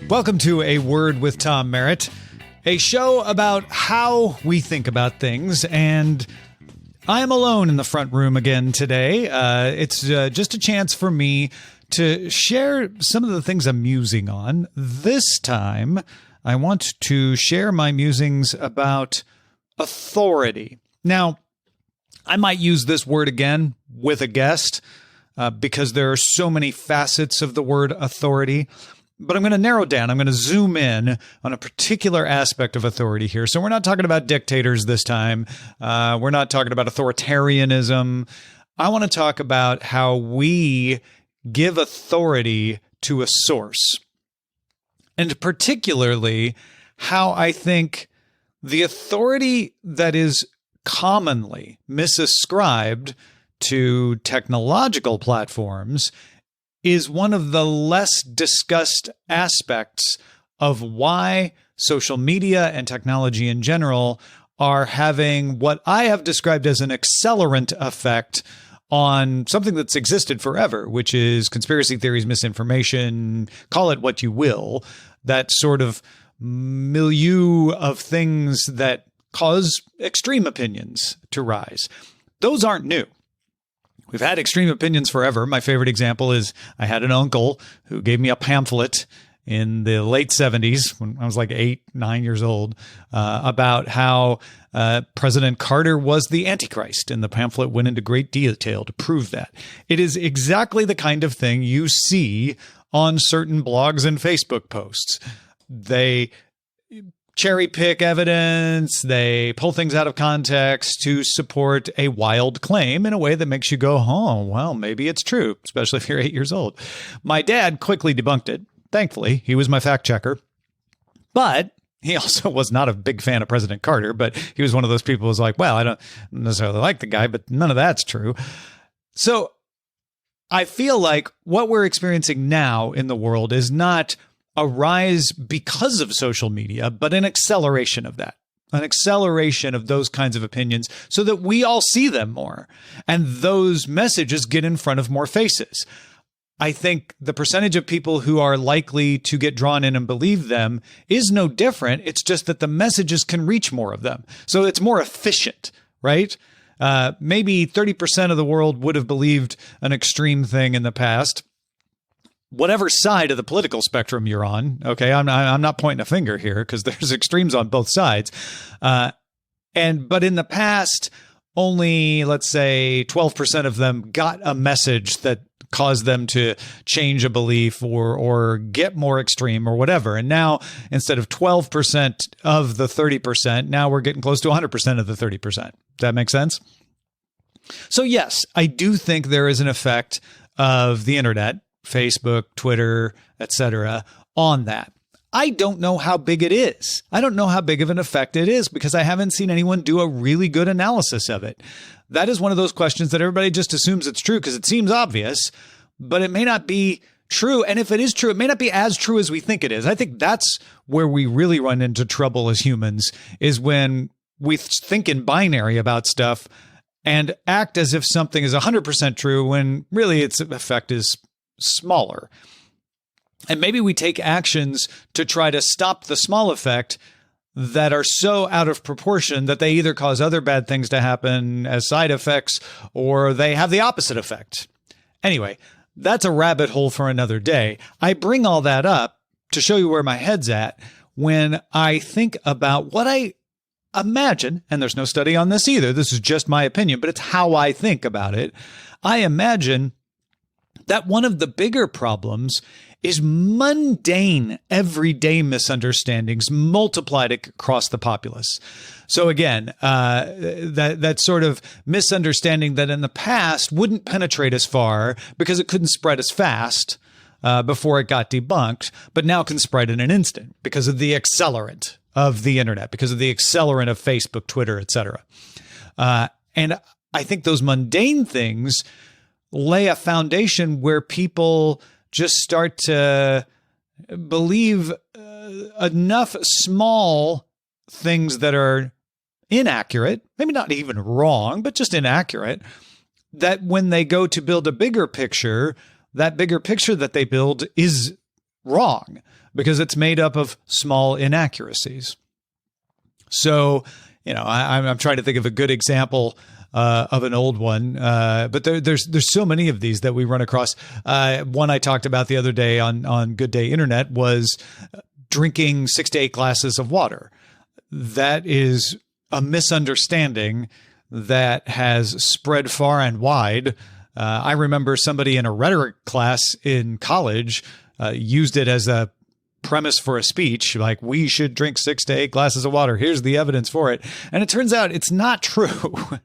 Welcome to A Word with Tom Merritt, a show about how we think about things, and I am alone in the front room again today. It's just a chance for me to share some of the things I'm musing on. This time, I want to share my musings about authority. Now, I might use this word again with a guest because there are so many facets of the word authority. But I'm going to narrow down. I'm going to zoom in on a particular aspect of authority here. So we're not talking about dictators this time. We're not talking about authoritarianism. I want to talk about how we give authority to a source. And particularly how I think the authority that is commonly misascribed to technological platforms is one of the less discussed aspects of why social media and technology in general are having what I have described as an accelerant effect on something that's existed forever, which is conspiracy theories, misinformation, call it what you will, that sort of milieu of things that cause extreme opinions to rise. Those aren't new. We've had extreme opinions forever. My favorite example is I had an uncle who gave me a pamphlet in the late 70s when I was like 8, 9 years old about how President Carter was the Antichrist. And the pamphlet went into great detail to prove that. It is exactly the kind of thing you see on certain blogs and Facebook posts. They cherry pick evidence, they pull things out of context to support a wild claim in a way that makes you go, oh, well, maybe it's true, especially if you're 8 years old. My dad quickly debunked it. Thankfully, he was my fact checker. But he also was not a big fan of President Carter, but he was one of those people who was like, well, I don't necessarily like the guy, but none of that's true. So I feel like what we're experiencing now in the world is not a rise because of social media, but an acceleration of that, an acceleration of those kinds of opinions so that we all see them more and those messages get in front of more faces. I think the percentage of people who are likely to get drawn in and believe them is no different. It's just that the messages can reach more of them. So it's more efficient, right? Maybe 30% of the world would have believed an extreme thing in the past. Whatever side of the political spectrum you're on, okay, I'm not pointing a finger here because there's extremes on both sides. But in the past, only, let's say, 12% of them got a message that caused them to change a belief or get more extreme or whatever. And now, instead of 12% of the 30%, now we're getting close to 100% of the 30%. Does that make sense? So yes, I do think there is an effect of the internet, Facebook, Twitter, etc., on that. I don't know how big it is. I don't know how big of an effect it is because I haven't seen anyone do a really good analysis of it. That is one of those questions that everybody just assumes it's true because it seems obvious, but it may not be true. And if it is true, it may not be as true as we think it is. I think that's where we really run into trouble as humans, is when we think in binary about stuff and act as if something is 100% true when really its effect is smaller. And maybe we take actions to try to stop the small effect that are so out of proportion that they either cause other bad things to happen as side effects or they have the opposite effect. Anyway, that's a rabbit hole for another day. I bring all that up to show you where my head's at when I think about what I imagine, and there's no study on this either, this is just my opinion, but it's how I think about it. I imagine that one of the bigger problems is mundane, everyday misunderstandings multiplied across the populace. So again, that sort of misunderstanding that in the past wouldn't penetrate as far because it couldn't spread as fast before it got debunked, but now can spread in an instant because of the accelerant of the internet, because of the accelerant of Facebook, Twitter, etc. And I think those mundane things lay a foundation where people just start to believe enough small things that are inaccurate, maybe not even wrong, but just inaccurate, that when they go to build a bigger picture, that bigger picture that they build is wrong because it's made up of small inaccuracies. So, I'm trying to think of a good example of an old one, but there's so many of these that we run across. One I talked about the other day on Good Day Internet was drinking 6 to 8 glasses of water. That is a misunderstanding that has spread far and wide. I remember somebody in a rhetoric class in college used it as a premise for a speech, like, we should drink 6 to 8 glasses of water. Here's the evidence for it. And it turns out it's not true.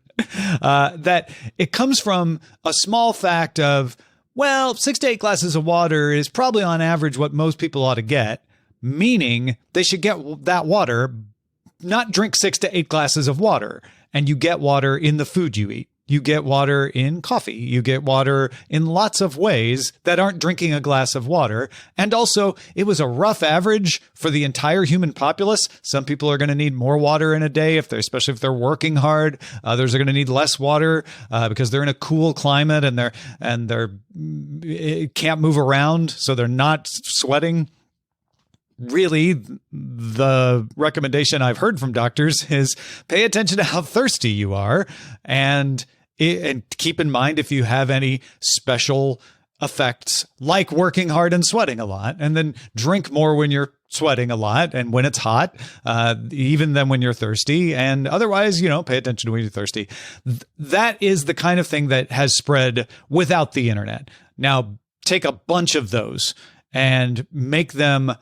That it comes from a small fact of, 6 to 8 glasses of water is probably on average what most people ought to get, meaning they should get that water, not drink 6 to 8 glasses of water. And you get water in the food you eat. You get water in coffee. You get water in lots of ways that aren't drinking a glass of water. And also, it was a rough average for the entire human populace. Some people are going to need more water in a day, especially if they're working hard. Others are going to need less water because they're in a cool climate and they can't move around, so they're not sweating. Really, the recommendation I've heard from doctors is pay attention to how thirsty you are and keep in mind if you have any special effects like working hard and sweating a lot, and then drink more when you're sweating a lot and when it's hot, even then when you're thirsty. And otherwise, pay attention to when you're thirsty. That is the kind of thing that has spread without the internet. Now, take a bunch of those and make them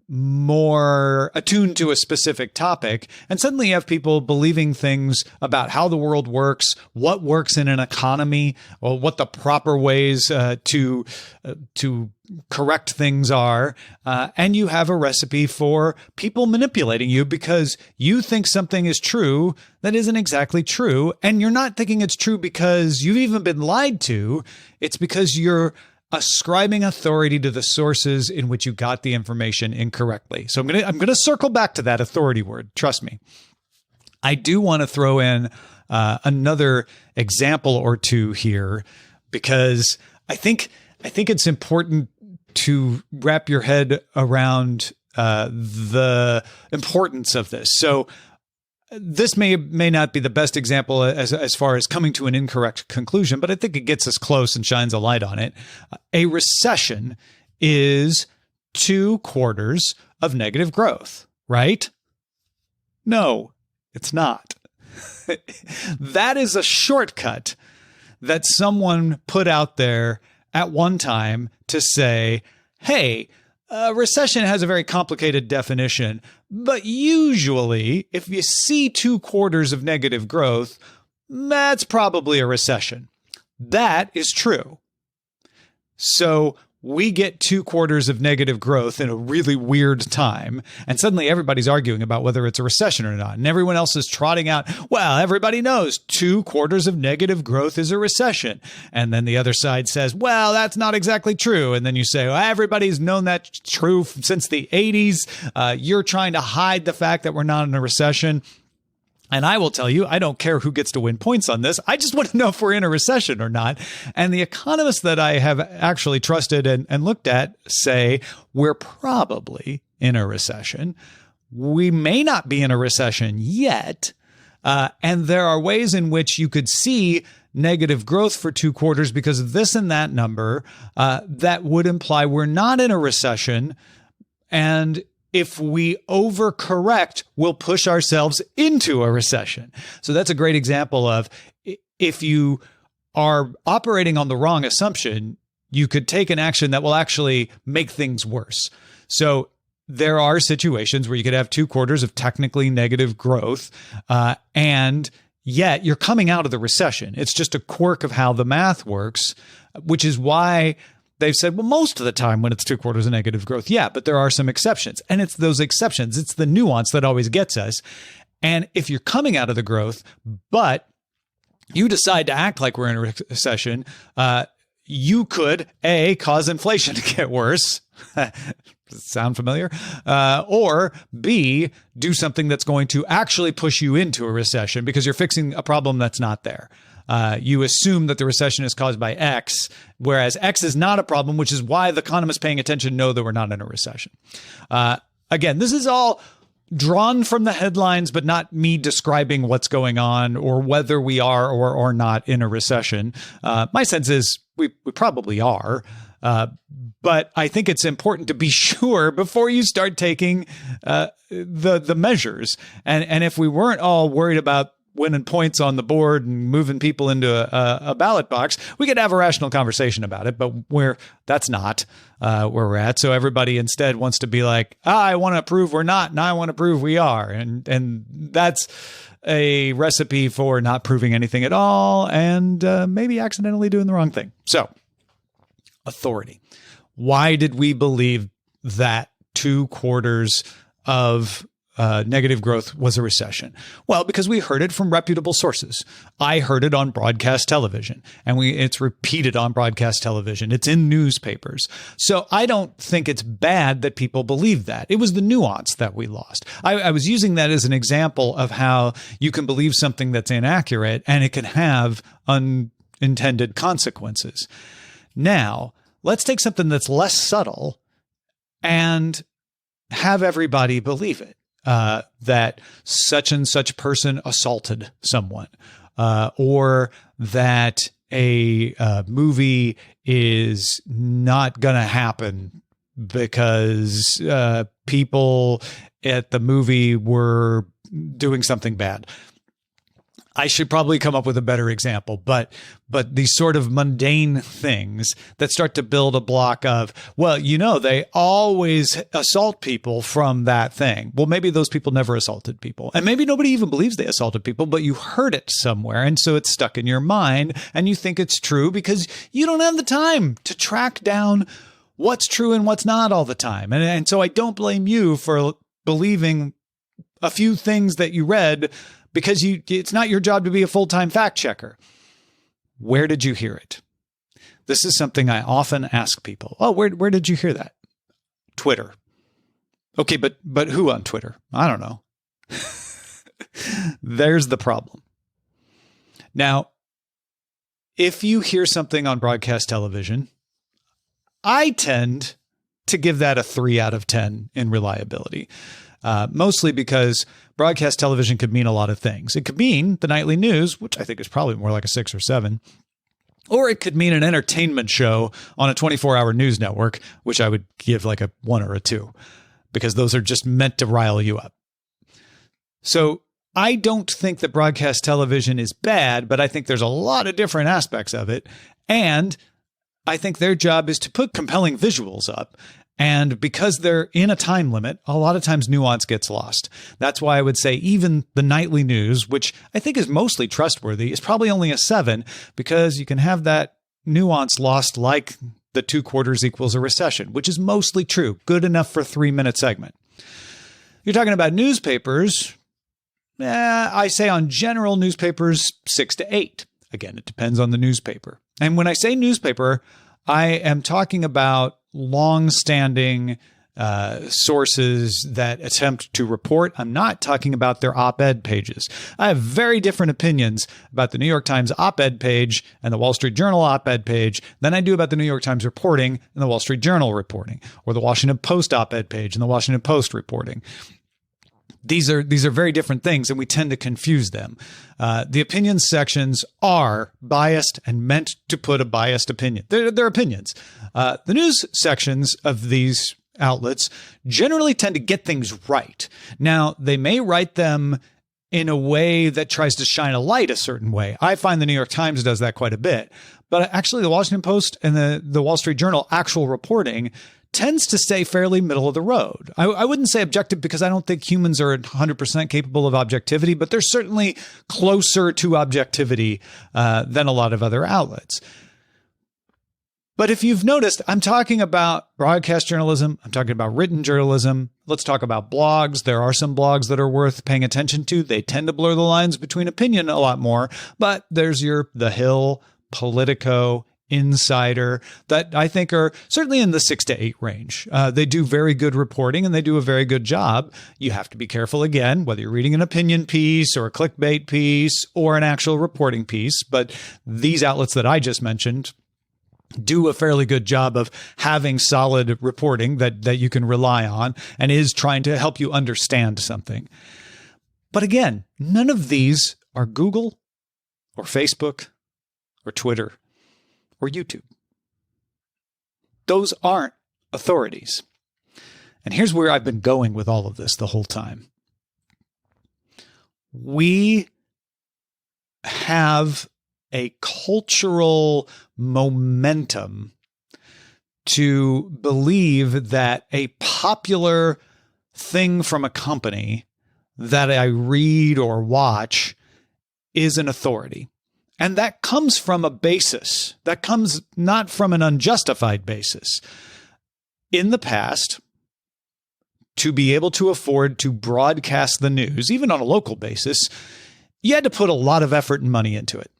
more attuned to a specific topic, and suddenly you have people believing things about how the world works, what works in an economy, or what the proper ways to correct things are, and you have a recipe for people manipulating you because you think something is true that isn't exactly true, and you're not thinking it's true because you've even been lied to. It's because you're ascribing authority to the sources in which you got the information incorrectly. So I'm gonna circle back to that authority word. Trust me. I do want to throw in another example or two here because I think it's important to wrap your head around the importance of this. So this may not be the best example as far as coming to an incorrect conclusion, but I think it gets us close and shines a light on it. A recession is 2 quarters of negative growth, right? No, it's not. That is a shortcut that someone put out there at one time to say, hey, a recession has a very complicated definition, but usually if you see 2 quarters of negative growth, that's probably a recession. That is true. So we get 2 quarters of negative growth in a really weird time, and suddenly everybody's arguing about whether it's a recession or not. And everyone else is trotting out, well, everybody knows 2 quarters of negative growth is a recession. And then the other side says, well, that's not exactly true. And then you say, well, everybody's known that's true since the 80s. You're trying to hide the fact that we're not in a recession. And I will tell you, I don't care who gets to win points on this. I just want to know if we're in a recession or not. And the economists that I have actually trusted and looked at say we're probably in a recession. We may not be in a recession yet. And there are ways in which you could see negative growth for 2 quarters because of this and that number that would imply we're not in a recession. And if we overcorrect, we'll push ourselves into a recession. So that's a great example of if you are operating on the wrong assumption, you could take an action that will actually make things worse. So there are situations where you could have 2 quarters of technically negative growth, and yet you're coming out of the recession. It's just a quirk of how the math works, which is why they've said, well, most of the time when it's 2 quarters of negative growth, yeah, but there are some exceptions. And it's those exceptions. It's the nuance that always gets us. And if you're coming out of the growth, but you decide to act like we're in a recession, you could, A, cause inflation to get worse. Sound familiar? Or B, do something that's going to actually push you into a recession because you're fixing a problem that's not there. You assume that the recession is caused by X, whereas X is not a problem, which is why the economists paying attention know that we're not in a recession. Again, this is all drawn from the headlines, but not me describing what's going on or whether we are or not in a recession. My sense is we probably are. But I think it's important to be sure before you start taking the measures. And if we weren't all worried about winning points on the board and moving people into a ballot box, we could have a rational conversation about it. But that's not where we're at. So everybody instead wants to be like, I want to prove we're not, and I want to prove we are. And that's a recipe for not proving anything at all and maybe accidentally doing the wrong thing. So authority. Why did we believe that 2 quarters of negative growth was a recession? Well, because we heard it from reputable sources. I heard it on broadcast television, and it's repeated on broadcast television. It's in newspapers. So I don't think it's bad that people believe that. It was the nuance that we lost. I was using that as an example of how you can believe something that's inaccurate and it can have unintended consequences. Now, let's take something that's less subtle and have everybody believe it. That such and such person assaulted someone, or that a movie is not going to happen because people at the movie were doing something bad. I should probably come up with a better example, but these sort of mundane things that start to build a block of, well, they always assault people from that thing. Well, maybe those people never assaulted people, and maybe nobody even believes they assaulted people, but you heard it somewhere. And so it's stuck in your mind and you think it's true because you don't have the time to track down what's true and what's not all the time. And so I don't blame you for believing a few things that you read because it's not your job to be a full-time fact checker. Where did you hear it? This is something I often ask people. Oh, where did you hear that? Twitter. Okay, but who on Twitter? I don't know. There's the problem. Now, if you hear something on broadcast television, I tend to give that a 3 out of 10 in reliability. Mostly because broadcast television could mean a lot of things. It could mean the nightly news, which I think is probably more like a 6 or 7. Or it could mean an entertainment show on a 24-hour news network, which I would give like a 1 or a 2, because those are just meant to rile you up. So I don't think that broadcast television is bad, but I think there's a lot of different aspects of it. And I think their job is to put compelling visuals up. And because they're in a time limit, a lot of times nuance gets lost. That's why I would say even the nightly news, which I think is mostly trustworthy, is probably only a 7, because you can have that nuance lost like the 2 quarters equals a recession, which is mostly true. Good enough for a 3-minute segment. You're talking about newspapers. I say on general newspapers, 6 to 8. Again, it depends on the newspaper. And when I say newspaper, I am talking about long-standing sources that attempt to report. I'm not talking about their op-ed pages. I have very different opinions about the New York Times op-ed page and the Wall Street Journal op-ed page than I do about the New York Times reporting and the Wall Street Journal reporting, or the Washington Post op-ed page and the Washington Post reporting. These are very different things, and we tend to confuse them. The opinion sections are biased and meant to put a biased opinion. They're opinions. The news sections of these outlets generally tend to get things right. Now, they may write them in a way that tries to shine a light a certain way. I find the New York Times does that quite a bit. But actually, the Washington Post and the Wall Street Journal actual reporting tends to stay fairly middle of the road. I wouldn't say objective because I don't think humans are 100% capable of objectivity, but they're certainly closer to objectivity than a lot of other outlets. But if you've noticed, I'm talking about broadcast journalism. I'm talking about written journalism. Let's talk about blogs. There are some blogs that are worth paying attention to. They tend to blur the lines between opinion a lot more, but there's The Hill, Politico, Insider that I think are certainly in the 6 to 8 range. They do very good reporting and they do a very good job. You have to be careful, again, whether you're reading an opinion piece or a clickbait piece or an actual reporting piece. But these outlets that I just mentioned do a fairly good job of having solid reporting that you can rely on and is trying to help you understand something. But again, none of these are Google or Facebook or Twitter or YouTube. Those aren't authorities. And here's where I've been going with all of this the whole time. We have a cultural momentum to believe that a popular thing from a company that I read or watch is an authority. And that comes from a basis. That comes not from an unjustified basis. In the past, to be able to afford to broadcast the news, even on a local basis, you had to put a lot of effort and money into it.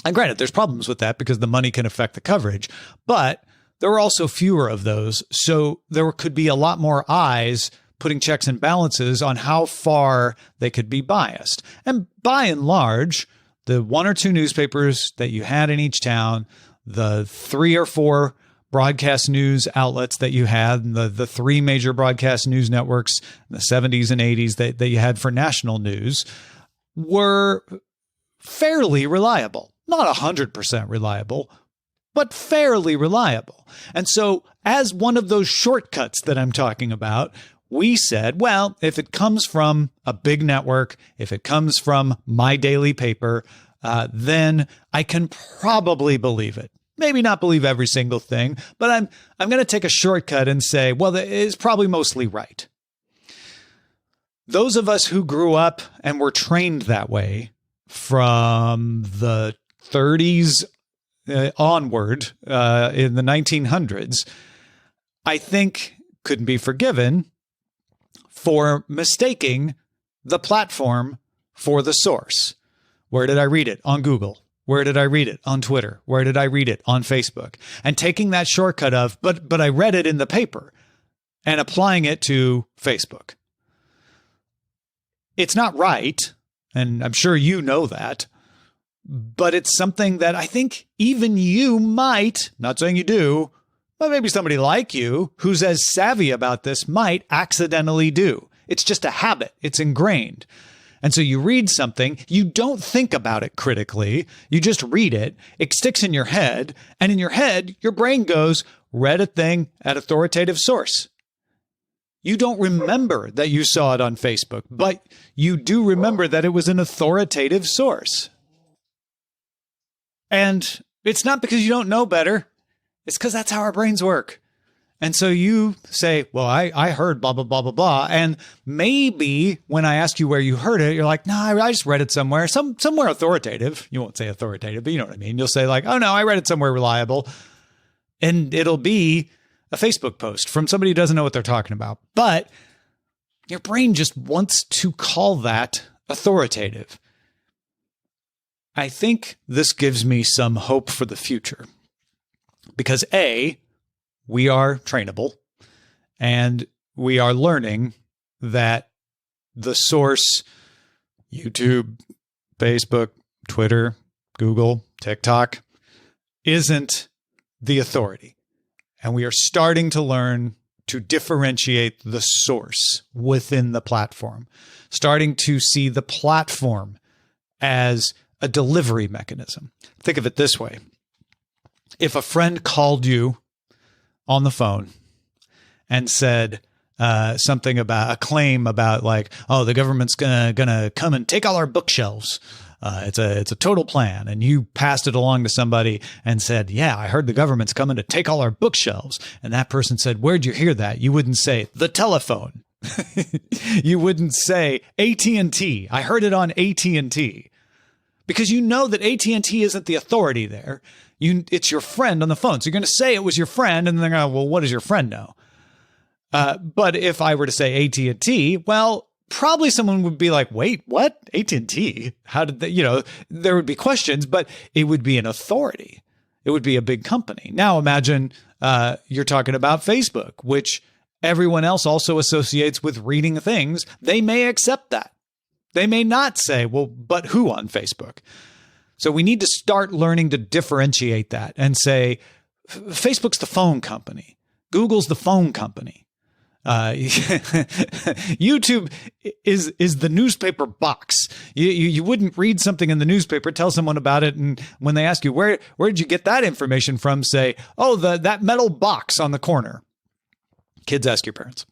And granted, there's problems with that because the money can affect the coverage, but there were also fewer of those. So there could be a lot more eyes putting checks and balances on how far they could be biased. And by and large, the 1 or 2 newspapers that you had in each town, the 3 or 4 broadcast news outlets that you had, and the 3 major broadcast news networks in the 70s and 80s that you had for national news were fairly reliable. Not 100% reliable, but fairly reliable. And so as one of those shortcuts that I'm talking about, we said, well, if it comes from a big network, if it comes from my daily paper, then I can probably believe it. Maybe not believe every single thing, but I'm going to take a shortcut and say, well, it is probably mostly right. Those of us who grew up and were trained that way from the 30s onward in the 1900s, I think couldn't be forgiven for mistaking the platform for the source. Where did I read it? On Google. Where did I read it? On Twitter. Where did I read it? On Facebook. And taking that shortcut of, but I read it in the paper, and applying it to Facebook. It's not right, and I'm sure you know that, but it's something that I think even you might, not saying you do, but maybe somebody like you who's as savvy about this might accidentally do. It's just a habit. It's ingrained. And so you read something, you don't think about it critically. You just read it. It sticks in your head. And in your head, your brain goes, read a thing at authoritative source. You don't remember that you saw it on Facebook, but you do remember that it was an authoritative source. And it's not because you don't know better. It's because that's how our brains work. And so you say, well, I heard blah, blah, blah, blah, blah. And maybe when I ask you where you heard it, you're like, no, I just read it somewhere, somewhere authoritative. You won't say authoritative, but you know what I mean. You'll say like, oh, no, I read it somewhere reliable. And it'll be a Facebook post from somebody who doesn't know what they're talking about. But your brain just wants to call that authoritative. I think this gives me some hope for the future. Because A, we are trainable, and we are learning that the source, YouTube, Facebook, Twitter, Google, TikTok, isn't the authority. And we are starting to learn to differentiate the source within the platform, starting to see the platform as a delivery mechanism. Think of it this way. If a friend called you on the phone and said something about a claim about like, oh, the government's gonna come and take all our bookshelves. It's a total plan. And you passed it along to somebody and said, yeah, I heard the government's coming to take all our bookshelves. And that person said, where'd you hear that? You wouldn't say the telephone. You wouldn't say AT&T. I heard it on AT&T. Because you know that AT&T isn't the authority there. It's your friend on the phone. So you're going to say it was your friend, and then they're going to, well, what does your friend know? But if I were to say AT&T, well, probably someone would be like, wait, what? AT&T? How did they, there would be questions, but it would be an authority. it would be a big company. Now imagine you're talking about Facebook, which everyone else also associates with reading things. They may accept that. They may not say, well, but who on Facebook? So we need to start learning to differentiate that and say, Facebook's the phone company. Google's the phone company. YouTube is the newspaper box. You wouldn't read something in the newspaper, tell someone about it, and when they ask you, where did you get that information from, say, oh, that metal box on the corner. Kids, ask your parents.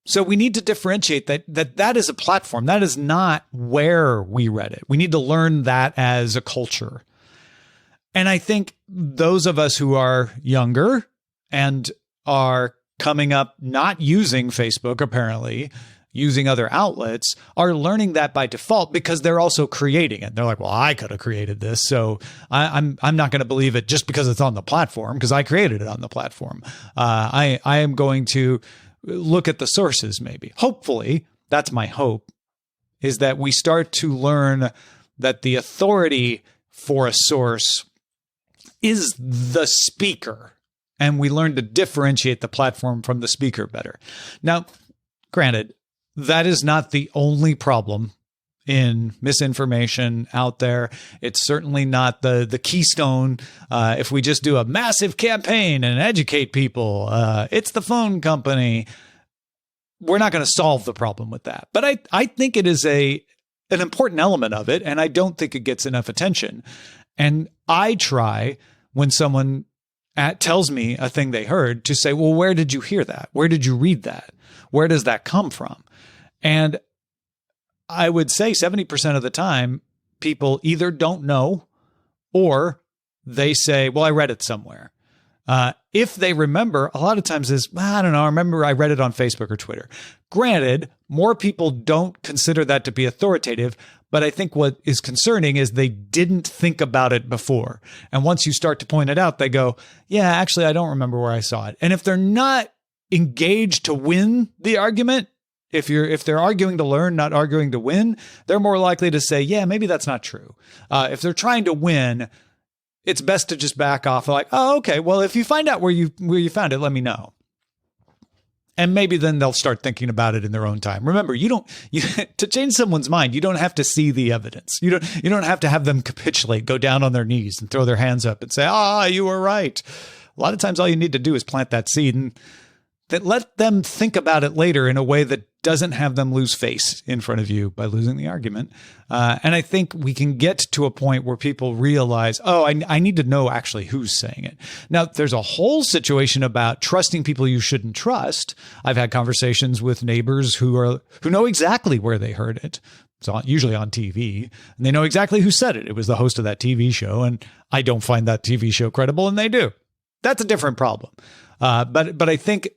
So we need to differentiate that is a platform. That is not where we read it. We need to learn that as a culture. And I think those of us who are younger and are coming up not using Facebook, apparently, using other outlets, are learning that by default because they're also creating it. They're like, well, I could have created this, so I'm not going to believe it just because it's on the platform, because I created it on the platform. I am going to look at the sources, maybe. Hopefully, that's my hope, is that we start to learn that the authority for a source is the speaker, and we learn to differentiate the platform from the speaker better. Now, granted, that is not the only problem in misinformation out there. It's certainly not the keystone. If we just do a massive campaign and educate people, it's the phone company. We're not going to solve the problem with that. But I think it is an important element of it, and I don't think it gets enough attention. And I try, when someone tells me a thing they heard, to say, well, where did you hear that? Where did you read that? Where does that come from? And I would say 70% of the time, people either don't know or they say, well, I read it somewhere. If they remember, a lot of times is, well, I don't know, I remember I read it on Facebook or Twitter. Granted, more people don't consider that to be authoritative, but I think what is concerning is they didn't think about it before. And once you start to point it out, they go, yeah, actually, I don't remember where I saw it. And if they're not engaged to win the argument, if they're arguing to learn, not arguing to win, they're more likely to say, yeah, maybe that's not true. If they're trying to win, it's best to just back off. Like, oh, okay, well, if you find out where you found it, let me know. And maybe then they'll start thinking about it in their own time. Remember, to change someone's mind, you don't have to see the evidence. You don't have to have them capitulate, go down on their knees and throw their hands up and say, you were right. A lot of times all you need to do is plant that seed and then let them think about it later in a way that doesn't have them lose face in front of you by losing the argument. And I think we can get to a point where people realize, I need to know actually who's saying it. Now, there's a whole situation about trusting people you shouldn't trust. I've had conversations with neighbors who know exactly where they heard it. It's usually on TV, and they know exactly who said it. It was the host of that TV show, and I don't find that TV show credible, and they do. That's a different problem. But I think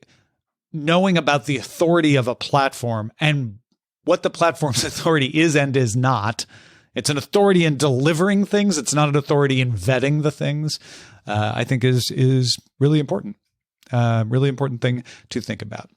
knowing about the authority of a platform and what the platform's authority is and is not. It's an authority in delivering things. It's not an authority in vetting the things. I think is really important. Really important thing to think about.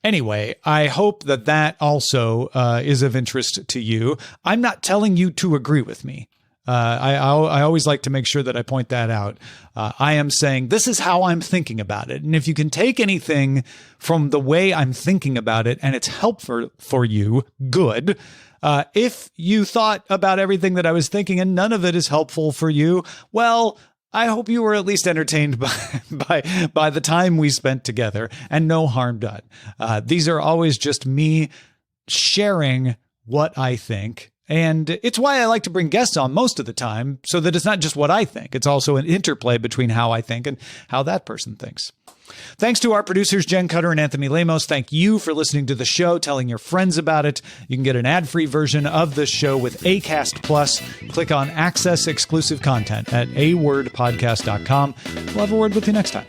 Anyway, I hope that also is of interest to you. I'm not telling you to agree with me. I always like to make sure that I point that out. I am saying this is how I'm thinking about it. And if you can take anything from the way I'm thinking about it and it's helpful for you, good. If you thought about everything that I was thinking and none of it is helpful for you, well, I hope you were at least entertained by the time we spent together and no harm done. These are always just me sharing what I think. And it's why I like to bring guests on most of the time, so that it's not just what I think. It's also an interplay between how I think and how that person thinks. Thanks to our producers, Jen Cutter and Anthony Lemos. Thank you for listening to the show, telling your friends about it. You can get an ad-free version of this show with Acast Plus. Click on Access Exclusive Content at awordpodcast.com. We'll have a word with you next time.